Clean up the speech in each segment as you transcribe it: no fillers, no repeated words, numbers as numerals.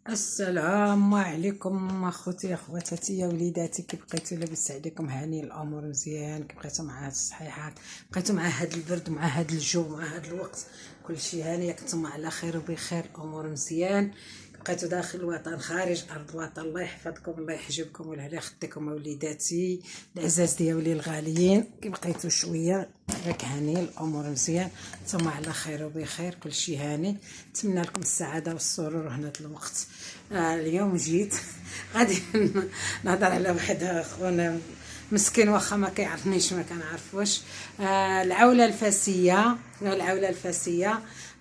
السلام عليكم اخوتي اخواتاتي يا وليداتي، كي بقيتوا لاباس عليكم؟ هاني الامور مزيان؟ كي بقيتوا مع هاد الصحيحات، بقيتوا مع هاد البرد ومع هاد الجو مع هاد الوقت كلشي هاني؟ كنتم على خير وبخير، امور مزيان؟ بقيتوا داخل الوطن خارج ارض الوطن، الله يحفظكم الله يحجبكم ويلهي خدكم وليداتي العزاز ديالي الغاليين. كي بقيتوا شويه ياك هاني الامور مزيان؟ نتوما على خير وبخير كلشي هاني. نتمنى لكم السعاده والسرور هنا الوقت. اليوم جيت غادي نهضر على واحد خونا مسكين، واخا ما كيعرفنيش ما كنعرفوش. العوله الفاسيه، العوله الفاسيه.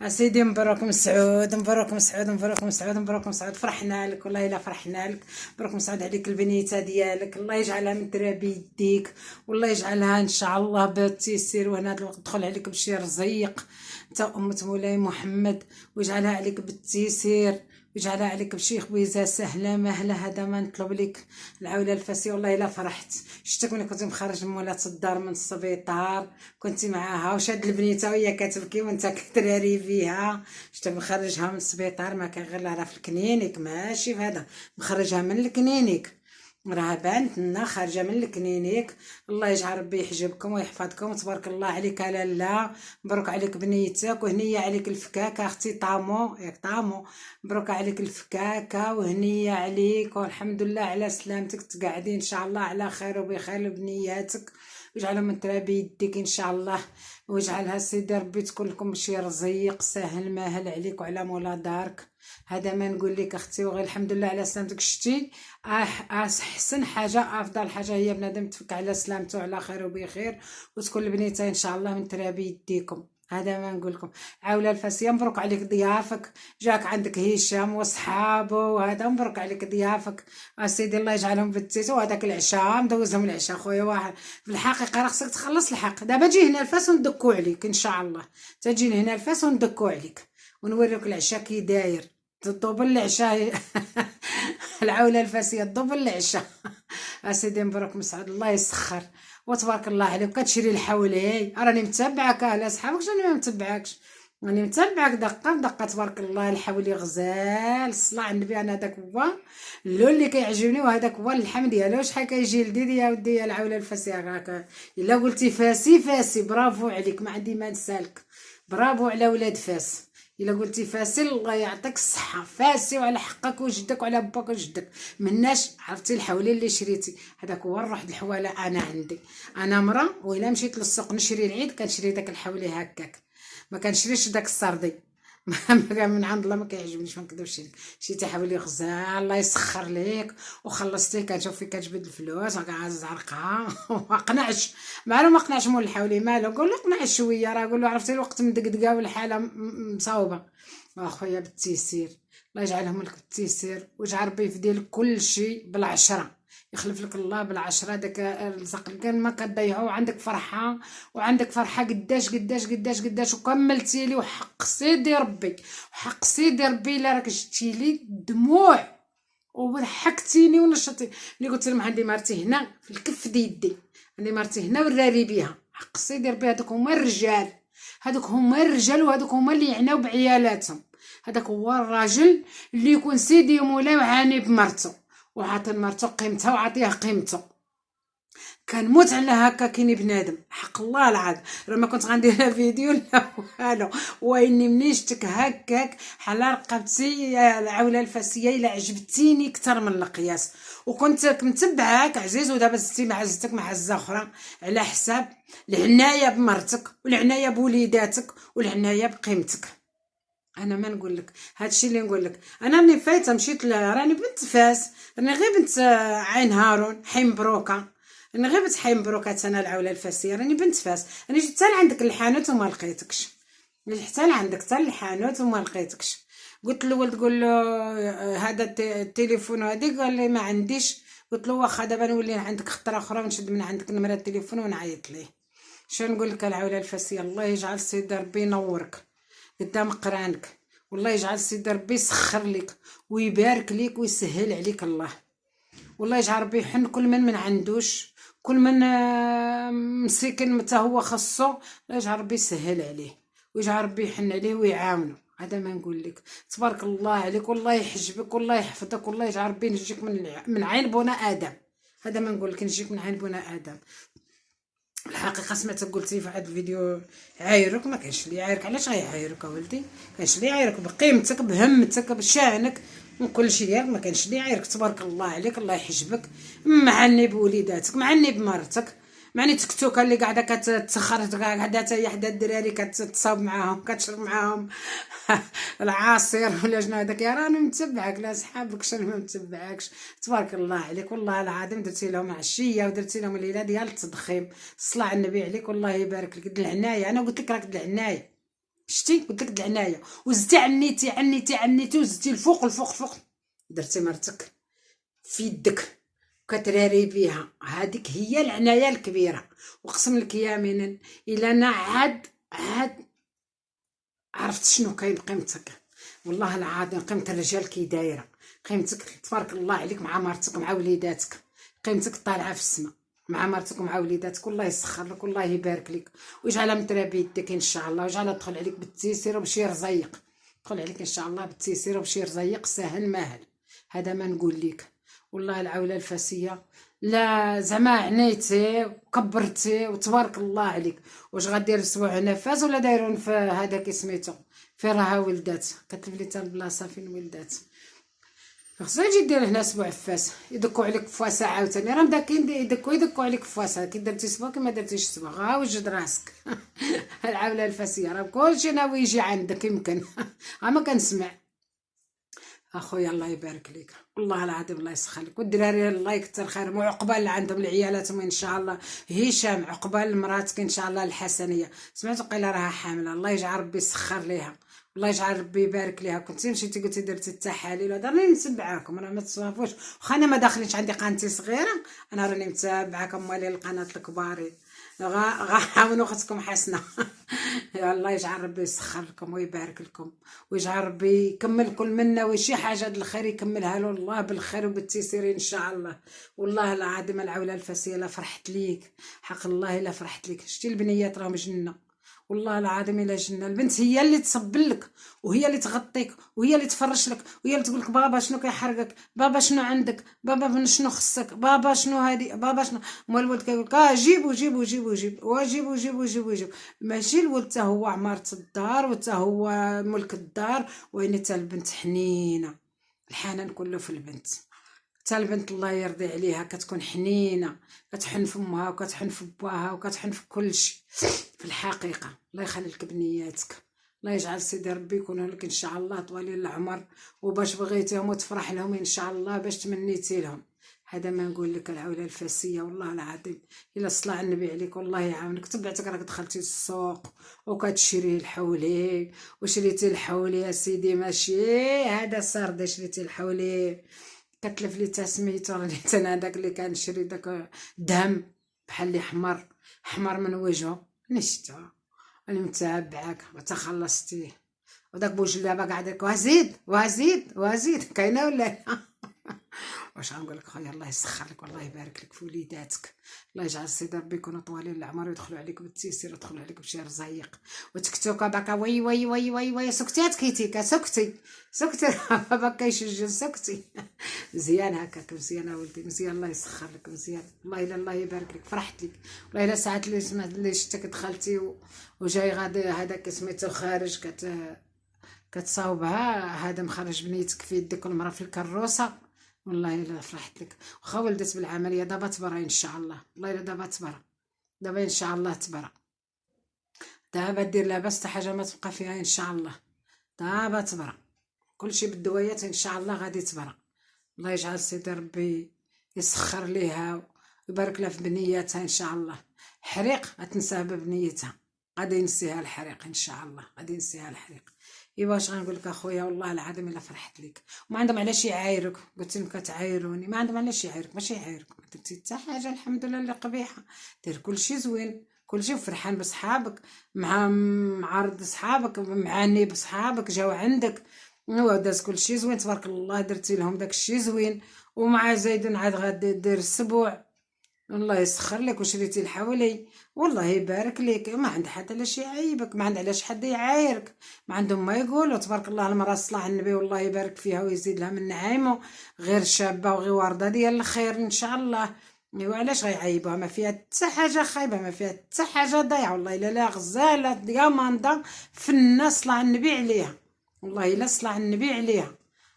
سيدي مبروك مسعود، مبروك مسعود، مبروك مسعود، مبروك مسعود، فرحنا لك والله الا فرحنا لك. مبروك مسعود عليك البنيته ديالك، الله يجعلها من تراب يديك، والله يجعلها ان شاء الله بالتيسير، وهنا هذا الوقت دخل عليك بشي رزيق انت امه مولاي محمد، ويجعلها عليك بالتيسير، ويجعلها عليك بشي خويزه سهله مهله. هذا ما نطلب لك. العوله الفاسيه والله الا فرحت. شفتك ملي كنت مخرج مولات الدار من السبيطار، كنت معاها وشاد البنيته وهي كتبكي وانت كتراري فيها. شفتك مخرجها من السبيطار، ما كان غير لها في الكنينيك، ماشي في هذا، مخرجها من الكنينيك، راه بانت لنا خارجه من الكنينيك. الله يجعل ربي يحجبكم ويحفظكم، تبارك الله عليك لالا. مبروك عليك بنيتك، وهنيه عليك الفكاكه اختي طامو، ياك طامو، مبروك عليك الفكاكه وهنيه عليك، والحمد لله على سلامتك، تقعدي ان شاء الله على خير وبخير بنياتك، ويجعلها من تراب يديك ان شاء الله، ويجعلها سيدي ربي تكون لكم بشي رزيق ساهل ماهل عليك وعلى مولا دارك. هذا ما نقول لك اختي، وغير الحمد لله على سلامتك. شتي احسن حاجه افضل حاجه هي بنادم تفك على سلامته وعلى خير وبخير، وتكون البنيته ان شاء الله من تراب يديكم. هذا ما نقول لكم. عاوله الفاسيه، مبروك عليك ضيافك، جاك عندك هشام وصحابه، وهذا مبروك عليك ضيافك. سيدي الله يجعلهم بالتيت، وهذاك العشاء مدوزهم العشاء خويا واحد. في الحقيقه راه خصك تخلص الحق، دابا جي هنا الفاس وندكو عليك ان شاء الله، تجي هنا الفاس وندكو عليك ونوريك العشاء كي داير. الدوبل العشاء العوله الفاسيه الدوبل العشاء. اسيدي مبروك مسعود، الله يسخر وتبارك الله عليك. كتشري الحولي، راني متابعك على صحابك، راني ما متبعكش، راني متابعك دقه بدقه، تبارك الله. الحولي غزال، الصلاه على النبي. انا هذاك هو اللون اللي كيعجبني، وهذاك هو اللحم ديالو. شحال كيجي لذيذ يا ودي. يا العوله الفاسيه راك الا قلتي فاسي فاسي، برافو عليك، ما عندي ما نسالك. برافو على ولاد فاس. الا قلتي فاسي الله يعطيك الصحه، فاسي وعلى حقك وجدك وعلى باك وجدك. مناش عرفتي الحولي اللي شريتي، هذاك هو الروح د الحواله. انا عندي، انا مرا وإلا مشيت للسوق نشري العيد كنشري داك الحولي هكاك، ما كنشريش داك السردي. من عند الله ما كيعجبنيش، ما نكذبش عليك. شريتي حولي غزال، الله يسخر ليك، وخلصتيه كنشوف فيك كتجبد الفلوس وكنعز عرقها. وما قنعش، مالو ما قنعش مول الحولي، مالو قول له قنع شويه، راه قول له عرفتي الوقت مدقدقه والحاله مصاوبه. اخويا بالتيسير، الله يجعلهم لك بالتيسير، ويجعل ربي يفدي لك كل شيء بالعشره، يخلف لك الله بالعشره. داك الرزق كان ما كتضيعو، وعندك فرحه، وعندك فرحه قداش قداش قداش قداش، وكملتي لي. وحق سيدي ربي، وحق سيدي ربي الا راك شتي لي الدموع وضحكتيني ونشطتي. ملي قلت لهم عندي مرتي هنا في الكف ديدي، عندي مرتي هنا وراري بيها، حق سيدي ربي. هذوك هما الرجال، هذوك هما الرجال، وهذوك هما اللي يعناو بعيالاتهم. هذاك هو الراجل اللي يكون سيدي مولاي وعاني بمرته، وعاطي مرته قيمتها وعاطيها قيمته. كنموت على هكا كاين بنادم، حق الله العظيم. راه ما كنت غندير فيديو لا والو، واني مني شتك هكاك حلا رقبتي يا العوله الفاسيه الا عجبتيني اكثر من القياس. وكنت متبعاك عزيز، ودابا زدتي مع عزتك مع عزه اخرى، على حساب العنايه بمرتك والعنايه بوليداتك والعنايه بقيمتك. انا ما نقول لك هادشي اللي نقول لك. انا راني فايته مشيت راني بنت فاس، راني غير بنت عين هارون حي مبروكه، راني غير بنت حي مبروكه. انا العوله الفاسيه راني بنت فاس، راني جيت حتى لعندك الحانوت وما لقيتكش، جيت حتى لعندك حتى الحانوت وما لقيتكش. قلت للولد قول له هذا التليفون هذيك، قال لي ما عنديش. قلت له واخا دابا نولي عندك خطره اخرى ونشد من عندك نمره التليفون ونعيط ليه. شنو نقول لك العوله الفاسيه، الله يجعل سيدي ربي ينورك قدام قرانك، والله يجعل سيدي ربي يسخر لك ويبارك لك ويسهل عليك الله. والله يجعل ربي يحن كل من عندوش، كل من مسكين متى هو خصو، الله يجعل ربي يسهل عليه، ويجعل ربي يحن عليه ويعاونه. هذا ما نقول لك. تبارك الله عليك، والله يحجبك والله يحفظك والله يجعل ربي ينجيك من عين بونا ادم. هذا ما نقول لك، نجيك من عين بونا ادم. الحقيقه سمعتك قلتي في هذا الفيديو عايرك، ما كانش اللي يعايرك. علاش غيعايرك اولدي؟ كانش اللي يعايرك بقيمتك بهمتك بشانك وكل شيء ديالك، ما كانش اللي يعايرك. تبارك الله عليك، الله يحجبك، معني بوليداتك، معني بمرتك، معني تكتوكه اللي قاعده كتسخر، قاعده حتى هي حدا الدراري كتصاوب معاهم، كتشرب معاهم العصير ولا شنو هذاك. يا راني متبعك، لا صحابك شنو ما متبعكش. تبارك الله عليك، والله العظيم درتي لهم عشيه ودرتي لهم الليله ديال التضخيم. الصلاه على النبي عليك، والله يبارك لك. د العنايه، انا قلت لك راك د العنايه، شتي قلت لك د العنايه. وزدتي عنيتي وزدتي الفوق الفوق الفوق. درتي مرتك في يدك كتراري بيها، هذيك هي العنايه الكبيره. وقسم لك يمينا الا انا عاد عرفت شنو كاين قيمتك. والله العظيم قيمه الرجال كي دايره، قيمتك تبارك الله عليك مع مرتك مع وليداتك، قيمتك طالعه في السماء مع مرتك ومع وليداتك. والله يسخر لك والله يبارك لك ويجعلها مترا بيدك ان شاء الله، ويجعلها تدخل عليك بالتيسير وبشي رزيق، تدخل عليك ان شاء الله بالتيسير وبشي رزيق ساهل ماهل. هذا ما نقول لك. والله العوله الفاسيه، لا زعما عنيتي وكبرتي وتبارك الله عليك. واش غدير اسبوع نفاس ولا دايرون في هذاك سميتو في راها ولدات؟ كتلف لي حتى البلاصه فين ولدات. خصها يجي دير هنا اسبوع فاس، يدكوا عليك فواسه عاوتاني، راه مداكين يدكوا عليك فواسه. كي درتي اسبوع كي ما درتيش اسبوع، غا وجد راسك. العوله الفاسيه راه كلشي ناوي يجي عندك يمكن. ما كنسمع اخويا. الله يبارك لك، والله العظيم الله يسخر لك. والدراري الله يكثر خيرهم، وعقبال اللي عندهم العيالاتهم ان شاء الله. هشام عقبال مراتك ان شاء الله الحسنيه، سمعت قيله راها حامله، الله يجعل ربي يسخر ليها، الله يجعل ربي يبارك ليها. كنتي مشيتي قلتي درتي التحاليل وهذا، راني متبعاكم، راه ما تصافوش. واخا انا ما داخلينش عندي قناتي صغيره، انا راني متابعاكم مالي القناه الكبارين. غا اختكم حسنه. يا الله يجعل ربي يسخر لكم ويبارك لكم، ويجعل ربي يكمل كل منا وشي حاجه الخير يكملها له الله بالخير وبالتيسير ان شاء الله. والله العظيم العوله الفاسيه لا فرحت ليك، حق الله لا فرحت ليك. شتي البنيات راهم جنه، والله العظيم الا جنه. البنت هي اللي تصبل لك وهي اللي تغطيك وهي اللي تفرش لك وهي اللي تقول لك بابا شنو كيحرقك، بابا شنو عندك، بابا شنو خصك، بابا شنو هادي، بابا شنو. مال الولد كيقول لك جيبو جيبو جيبو جيب وجيبو جيبو جيبو جيب. ماشي الولد حتى هو عمارة الدار وحتى هو ملك الدار، وين حتى البنت حنينه، الحنان كله في البنت. حتى البنت الله يرضي عليها كتكون حنينه، كتحن في امها وكتحن في باها وكتحن في كل شيء في الحقيقه. الله يخلي لك بنياتك، الله يجعل سيدي ربي يكونوا لك ان شاء الله طوال العمر، وباش بغيتيهم وتفرح لهم ان شاء الله، باش تمنيتي لهم. هذا ما نقول لك. العوله الفاسيه والله العظيم الا الصلاه على النبي عليك والله يعاونك. تبعتك راك دخلتي السوق وكتشري الحولي، وشريتي الحولي يا سيدي، ماشي هذا سرد شريتي الحولي. كتلف لي تسميتو، راني انا داك اللي كنشري داك دهم بحال اللي حمر من وجهه نشتا. انا متابعاك وتخلصتيه، وداك بوجلابه قاعد وزيد كاينه ولا؟ واش غنقول لك خويا؟ الله يسخر لك والله يبارك لك في وليداتك، الله يجعل سيدي ربي يكونوا طوالين العمر ويدخلوا عليك بالتيسير ويدخلوا عليك بشي رزايق. وتكتوكا باكا وي وي وي وي وي سكتي تكيتيكا سكتي بابا كيشجل سكتي. مزيان هكاك، مزيان ولدي مزيان، الله يسخر لك مزيان. والله الا الله يبارك لك، فرحت لك والله الا ساعات اللي شفتك دخلتي وجاي غادي هذاك سميتو خارج كتصاوبها، هذا مخرج بنيتك في يدك والمراه في الكروسه. والله الا فرحت لك. واخا ولدت بالعمليه دابا تبرا ان شاء الله، والله الا دابا تبرا، دابا ان شاء الله تبرا، دابا دير لاباس حتى حاجه ما تبقى فيها ان شاء الله، دابا تبرا كلشي بالدويات ان شاء الله غادي تبرا. الله يجعل سيدي ربي يسخر ليها ويبارك لها في بنياتها ان شاء الله. حريق غتنساها ببنيتها، غادي ينسيها الحريق ان شاء الله، غادي ينسيها الحريق. ايوا واش غنقول لك اخويا؟ والله العظيم الا فرحت لك. وما عندهم علاش يعايرك، قلت لهم كتعايروني، ما عندهم علاش يعايرك، ماشي يعايرك ما درتي حتى حاجه الحمد لله اللي قبيحه. دير كلشي زوين، كلشي فرحان بصحابك، مع معارض صحابك، معني بصحابك جاو عندك، داز كلشي زوين تبارك الله، درتي لهم داك الشيء زوين. ومع زايدون عاد غادي دير السبوع الله يسخر لك وشريتي الحولي، والله يبارك لك. ما عند حد علاش يعيبك، ما عند علاش حد يعايرك. ما عندهم ما يقولوا تبارك الله المرأة الصلاح النبي والله يبارك فيها ويزيد لها من نعيمه، غير شابة وغير واردة ديال الخير ان شاء الله. ايوا علاش غيعيبوها؟ ما فيها حتى حاجة خايبة، ما فيها حتى حاجة ضايعة، والله الا لا غزالة دياماندا فنة صلاح النبي عليها، والله الا صلاح النبي عليها.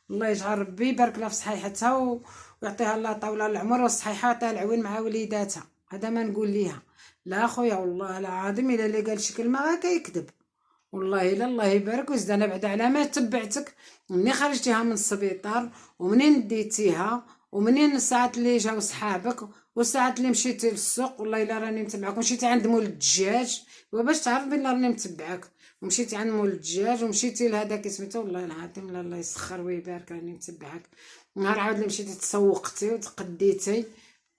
الله يجعل ربي يبارك لها في صحيحتها ويعطيها الله طول العمر والصحيحه تاع العوين مع وليداتها. هذا ما نقول ليها. لا خويا والله العظيم الا اللي قال شي كلمه غا كيكذب. والله الا الله يبارك ويزيد. انا بعد على ما تبعتك منين خرجتيها من السبيطار ومنين ديتيها ومنين الساعات اللي جاو صحابك والساعات اللي مشيتي للسوق، والله الا راني متبعك. ومشيتي عند مول الدجاج وباش تعرف بلي راني متبعك، ومشيتي عند مول الدجاج ومشيتي لهذاك سميتو والله العظيم الله يسخر ويبارك راني متبعك. نهار عاود اللي مشيتي تسوقتي وتقديتي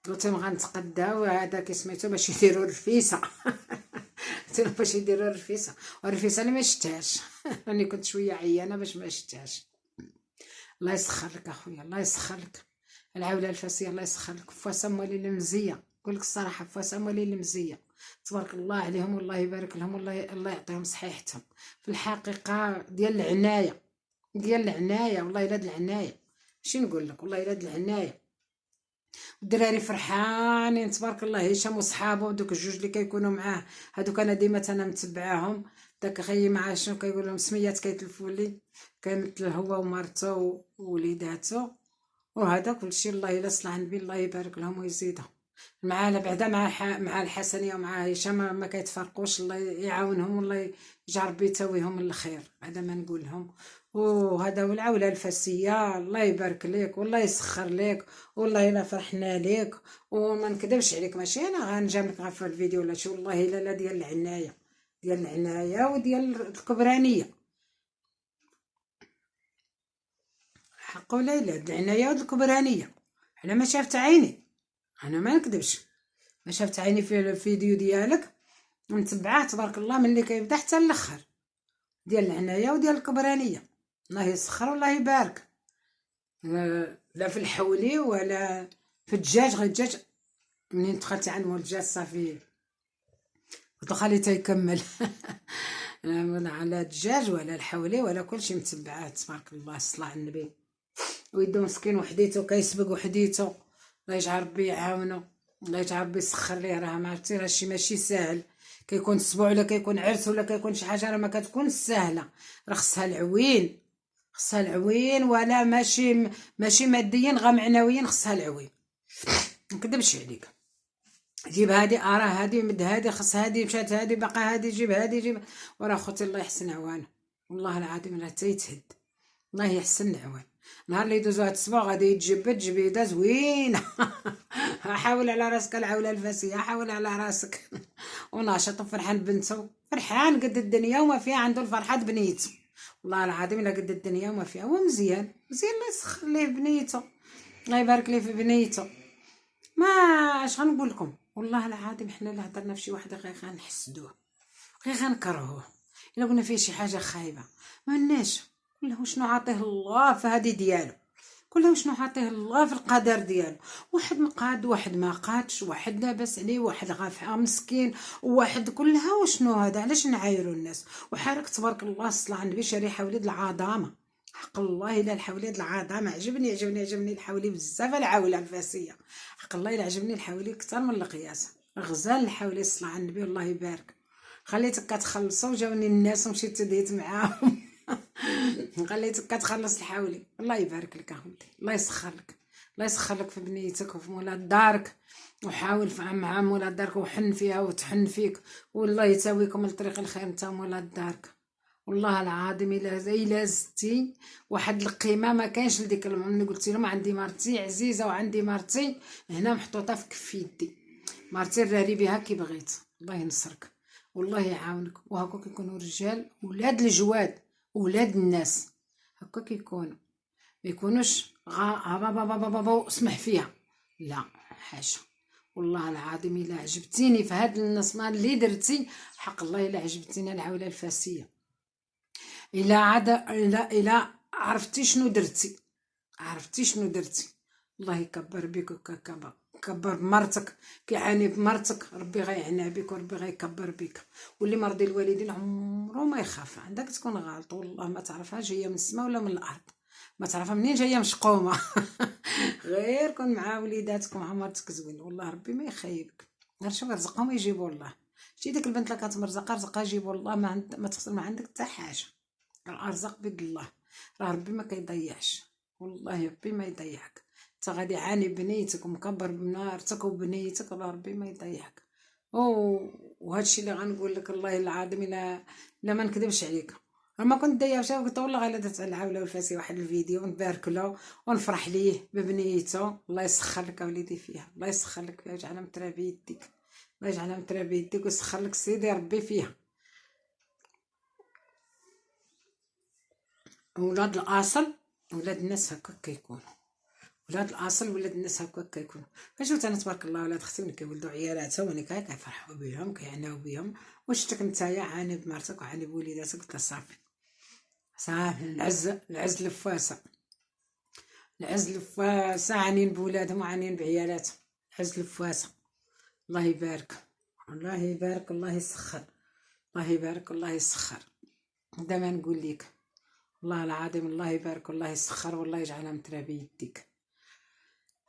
قلتي ما غنتقداو هذاك سميتو باش يديروا الرفيسه قلت باش يديروا الرفيسه، والرفيسه اللي ما شفتهاش راني كنت شويه عيانه باش ما شفتهاش. الله يسخر لك اخويا، الله يسخر لك العاوله الفاسيه، الله يسخر لك فواسا موالي المزيه. نقول لك الصراحه فواسا موالي المزيه تبارك الله عليهم والله يبارك لهم، الله يعطيهم صحيحتهم في الحقيقه ديال العنايه، ديال العنايه والله الا العنايه. شي نقول لك والله الا العنايه. الدراري فرحانين تبارك الله، هشام وصحابه دوك الجوج اللي كيكونوا معاه هادوك انا ديما انا متبعاهم. داك خيي معاه شنو كيقول لهم سميات كيتلفوا لي، كيمثل هو ومرته ووليداته وهذا كلشي. الله الا صلح النبي الله يبارك لهم ويزيدهم. معانا بعدا مع الحسنيه ومع هشام ما كيتفرقوش، الله يعاونهم والله يجعل ربي يتويهم الخير. هذا ما نقول لهم. وهذا والعوله الفاسيه الله يبارك لك والله يسخر لك، والله الا فرحنا لك وما نكذبش عليك. ماشي انا غنجاملك غير في الفيديو ولا شي، والله الا لا ديال العنايه، ديال العنايه وديال الكبرانيه. حق ولا لا العنايه والكبرانيه. انا ما شافت عيني، انا ما نكذبش، ما شافت عيني في الفيديو ديالك متبعاه تبارك الله من اللي كيبدا حتى الاخر، ديال العنايه وديال الكبرانيه. الله يسخر والله يبارك. لا في الحولي ولا في الدجاج. غير الدجاج منين دخلتي عند مول الدجاج صافي وخلي تيكمل لا على الدجاج ولا الحولي ولا كلشي متبعاه تبارك الله الصلاة على النبي. ويدو مسكين وحديتو كيسبق وحديتو، الله يجعل ربي يعاونو، الله يجعل ربي يسخر ليه. راه ما عرفتي راه شي ماشي ساهل، كيكون السبوع ولا كيكون عرس ولا كيكون شي حاجه راه ما كتكون سهله، راه خصها العوين، خصها العوين ولا ماشي ماديا غير معنويا خصها العوين. نكذبش عليك، جيب هادي اراه هادي مد هادي خص هادي مشات هادي باقا هادي جيب هادي جيب. وراه خوتي الله يحسن عوانه والله العظيم راه تيتهد. الله يحسن عوان. نهار اللي يدوزو هاد السبوع غادي يتجبد جبيده زوينه حاول على راسك العوله الفاسيه، حاول على راسك وناشط وفرحان بنته، فرحان قد الدنيا وما فيها، عنده الفرحه بنيته والله العظيم الا قد الدنيا وما فيها. هو مزيان مزيان الله يسخر ليه بنيته، الله يبارك ليه في بنيته. ما اش غنقول لكم والله العظيم حنا اللي هضرنا في شي واحد غير غنحسدوه، غير غنكرهوه. الا قلنا فيه شي حاجه خايبه ما لناش كله شنو عاطيه الله في هذه ديالو، كله شنو عاطيه الله في القدر ديالو. واحد مقاد واحد ما قادش، واحد لاباس عليه واحد غافع مسكين، وواحد كلها وشنو هذا. علاش نعايروا الناس؟ وحالك تبارك الله الصلاه على النبي شريحه وليد العظامه حق الله الا الحولي العظامه. عجبني الحولي بزاف، العاوله الفاسيه حق الله الا عجبني الحولي اكثر من القياس. غزال الحولي الصلاه على النبي والله يبارك. خليتك كتخلصوا وجاوني الناس ومشيت ديت معاهم خليتك كتخلص الحولي. الله يبارك لك اخوتي، الله يسخر لك، الله يسخر لك في بنيتك وفي مولات دارك. وحاول مع مولات دارك وحن فيها وتحن فيك، والله يساويكم لطريق الخير نتا مولات دارك. والله العظيم الا زدتي واحد القيمه ما كاينش لديك ملي قلتي لهم عندي مرتي عزيزه وعندي مرتي هنا محطوطه في كف يدي، مرتي راري بها كي بغيت. الله ينصرك والله يعاونك. وهكا كيكونوا رجال ولاد الجواد ولاد الناس، هكا كيكونوا ما يكونوش اسمح فيها لا حاشا. والله العظيم الا عجبتيني في هاد النصمه اللي درتي حق الله الا عجبتيني العوله الفاسيه. الا عاد الا عرفتي شنو درتي، عرفتي شنو درتي، الله يكبر بك وككبا كبر بمرتك، كيعاني بمرتك، ربي غيعنى بك وربي غيكبر بك. واللي مرضي الوالدين عمره ما يخاف. عندك تكون غلط والله ما تعرفها جايه من السماء ولا من الارض، ما تعرفها منين جايه مشقومه. غير كون مع وليداتك ومع مرتك زوين، والله ربي ما يخيبك. غير شوف رزقهم يجيبوا الله. شتي ديك البنت اللي كتمرزق رزقها يجيبوا الله، ما تخسر ما عندك حتى حاجه. الارزاق بيد الله، راه ربي ما كيضيعش، والله ربي ما يضيعك. انت غادي عاني بنيتك ومكبر بنارتك وبنيتك، راه ربي ما يضيعك. وهذا الشيء اللي غنقول لك الله العظيم، الا ما نكذبش عليك، ما كنت دايره شاف قلت والله غير درت على العاوله والفاسي واحد الفيديو ونبارك له ونفرح ليه ببنيته. الله يسخر لك اوليدي فيها، الله يسخر لك فيها ويجعلها مترا بيديك، الله يجعلها مترا بيديك ويسخر لك سيدي ربي فيها. ولاد الاصل ولاد الناس هكا كيكونوا، ولاد الاصل ولاد الناس هكا كيكونوا. فشفت انا تبارك الله ولاد اختي ملي كيولدوا عيالاتها وانا كيفرحوا بهم كيعناو بهم. وشتك نتايا عاني بمرتك وعاني بوليداتك، قلت صافي صافي العز لفاسه، العز لفاسه، عانين بولادهم وعانين بعيالاتهم، العز لفاسه. الله يبارك، الله يبارك، الله يسخر، الله يبارك، الله يسخر. دابا نقول لك والله العظيم الله يبارك والله يسخر والله يجعلها مترا بيديك.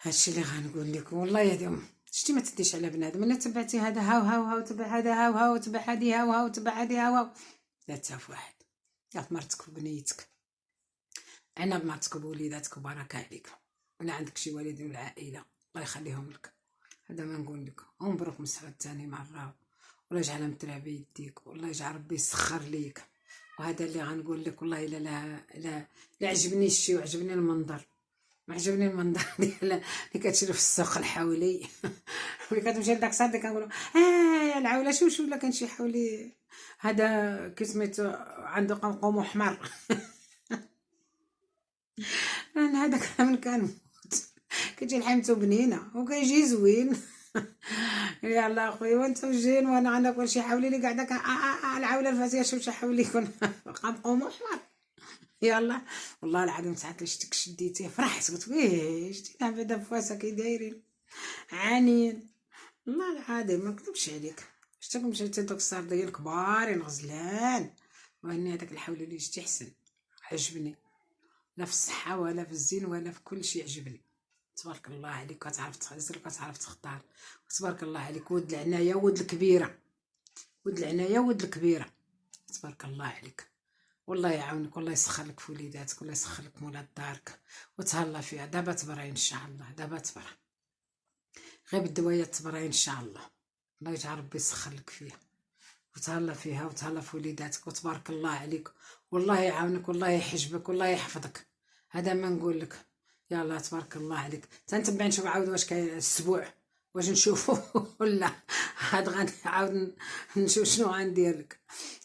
هادشي اللي غنقول لك والله يا ديم. شتي ما تديش على بنادم، انا تبعتي هذا هاو هاو هاو، تبع هذا هاو هاو، تبع هذه هاو هاو، تبع هذه هاو هاو، لا تاف واحد. يا مرتك وبنيتك، عنا بمرتك وبوليداتك وبارك عليك. ولا عندك شي والدين من العائله الله يخليهم لك. هذا ما نقول لك، ومبروك مسحوت ثاني مره، والله يجعلها مترا بيديك، والله يجعل ربي يسخر ليك. وهذا اللي غنقول لك والله الا لا عجبني الشي وعجبني المنظر، ما عجبني المنظر ديال اللي كتشري في السوق الحولي. ملي كتمشي لداك الصاد كنقولوا يا العاوله شوف ولا كان شي حولي هذا كسميتو عنده قمقم احمر. انا هذاك من كان كتجي لحمتو بنينه وكيجي زوين. يلا اخويا وانت وجين وانا غناكل شي حولي اللي قاعده العاوله الفاسيه شوف شي حولي يكون قمقم احمر. يلا والله العظيم ساعات شتك شديتيه فرحت قلت ويه شتينا بعدا بفاسه كي دايرين عانين. والله العظيم ما نكذبش عليك، شتك مشيت دوك السرديه كبارين غزلان، واني هذاك الحول اللي جتي حسن عجبني، لا في الصحه ولا في الزين ولا في كل شيء عجبني. تبارك الله عليك، كتعرف تخزر وكتعرف تختار، تبارك الله عليك. ود العنايه ود الكبيره، ود العنايه ود الكبيره، تبارك الله عليك. والله يعاونك والله يسخر لك في وليداتك، والله يسخر لك مولات دارك وتهلا فيها. دابا تبراي ان شاء الله، دابا تبرا غير بالدوايه تبراي ان شاء الله. الله يجعل ربي يسخر لك فيها وتهلا فيها وتهلا في وليداتك، وتبارك الله عليك. والله يعاونك والله يحجبك والله يحفظك. هذا ما نقول لك. يلا تبارك الله عليك. تنتبع نشوف عاود واش كاين الاسبوع واش نشوفو ولا هاد غادي عاود نشوف شنو غندير لك.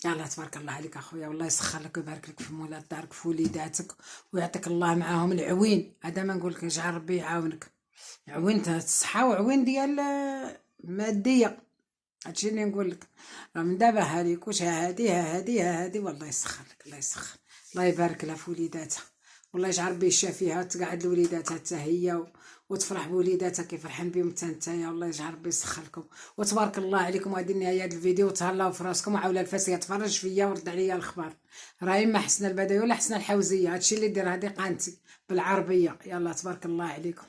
يلا تبارك الله عليك اخويا، والله يسخر لك ويبارك لك في مولات دارك في وليداتك، ويعطيك الله معاهم العوين. هذا ما نقول لك، يجعل ربي يعاونك عوين تاع الصحه وعوين ديال ماديه. هادشي اللي نقول لك. راه من دابا هذيك واش هادي والله يسخر لك، الله يسخر، الله يبارك لها في وليداتها، والله يجعل ربي يشافيها وتقعد لوليداتها حتى هي وتفرح بوليداتها كيف فرحان بهم حتى نتايا. والله يجعل ربي يسخر لكم وتبارك الله عليكم. وهذه نهايه الفيديو، تهلاو في راسكم. وعاوله الفاسيه تفرج فيا ورد عليا الخبر، راهي ما حسنا البدوي ولا حسنا الحوزيه. هادشي اللي دير هذه قناتي بالعربيه. يلا تبارك الله عليكم.